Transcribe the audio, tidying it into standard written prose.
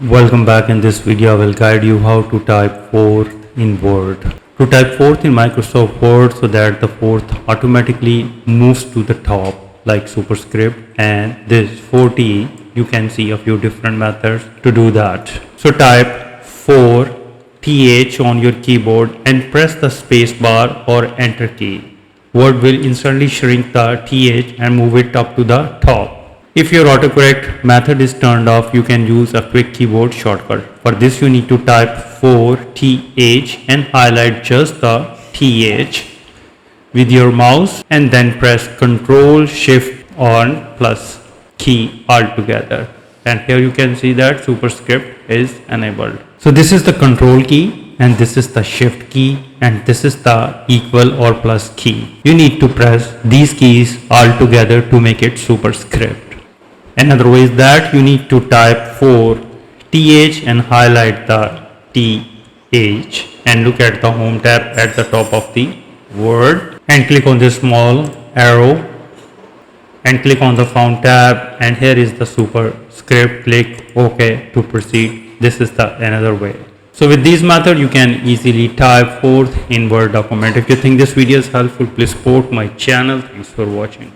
Welcome back. In this video I will guide you how to type 4 in Word. To type 4th in Microsoft Word so that the 4th automatically moves to the top like superscript, and this 40 you can see a few different methods to do that. So type 4 th on your keyboard and press the space bar or enter key. Word will instantly shrink the th and move it up to the top. If your autocorrect method is turned off, you can use a quick keyboard shortcut. For this you need to type 4th and highlight just the th with your mouse and then press Ctrl Shift Plus key altogether. And here you can see that superscript is enabled. So this is the Control key and this is the Shift key and this is the equal or plus key. You need to press these keys all together to make it superscript. Another way is that you need to type 4th and highlight the th and look at the home tab at the top of the Word and click on this small arrow and click on the font tab, and here is the superscript. Click OK to proceed. This is the another way. So with these methods you can easily type 4th in Word document. If you think this video is helpful, please support my channel. Thanks for watching.